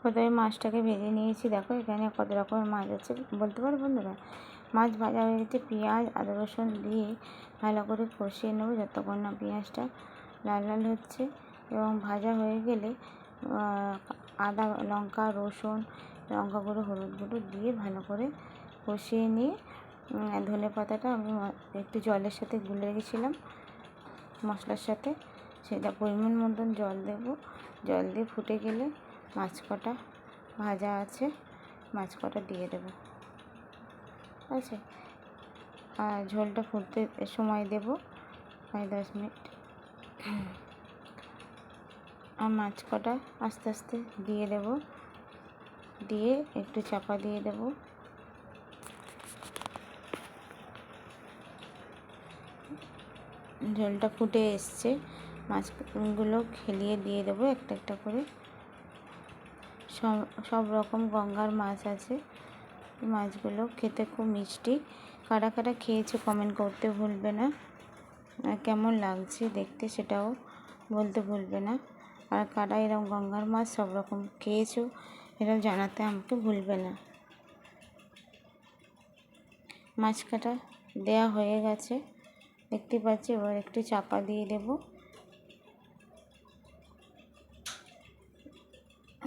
প্রথমে মাছটাকে ভেজে নিয়েছি। দেখো এখানে কত রকমের মাছ আছে বলতে পারো বন্ধুরা। মাছ ভাজা হয়ে গেছে। পেঁয়াজ আদা রসুন দিয়ে ভালো করে কষিয়ে নেবো যতক্ষণ না পেঁয়াজটা লাল লাল হচ্ছে। এবং ভাজা হয়ে গেলে আদা লঙ্কা রসুন লঙ্কা গুঁড়ো হলুদ গুঁড়ো দিয়ে ভালো করে কষিয়ে নিয়ে ধনে পাতাটা আমি একটু জলের সাথে গুলে রেখেছিলাম মশলার সাথে, সেটা পরিমাণ মতন জল দেবো। জল দিয়ে ফুটে গেলে মাছ কটা ভাজা আছে মাছ কটা দিয়ে দেবো। আচ্ছা, আর ঝোলটা ফুটতে সময় দেবো 5-10 মিনিট। আর মাছ কটা আস্তে আস্তে দিয়ে দেবো, দিয়ে একটু চাপা দিয়ে দেবো। ঝোলটা ফুটে এসছে, মাছগুলো খেলিয়ে দিয়ে দেবো একটা একটা করে। সব রকম গঙ্গার মাছ আছে। মাছগুলো খেতে খুব মিষ্টি। কারা কারা খেয়েছো কমেন্ট করতে ভুলবে না। কেমন লাগছে দেখতে সেটাও বলতে ভুলবে না। আর কারা এরকম গঙ্গার মাছ সব রকম খেয়েছো এটাও জানাতে আমাকে ভুলবে না। মাছ কাটা দেওয়া হয়ে গেছে দেখতে পাচ্ছি। এবার একটু চাপা দিয়ে দেব।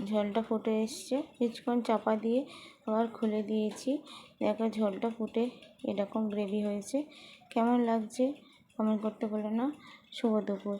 ঝোলটা ফুটে এসছে, কিছুক্ষণ চাপা দিয়ে আবার খুলে দিয়েছি। দেখো ঝোলটা ফুটে এরকম গ্রেভি হয়েছে। কেমন লাগছে কমেন্ট করতে ভুলো না। শুভ দুপুর।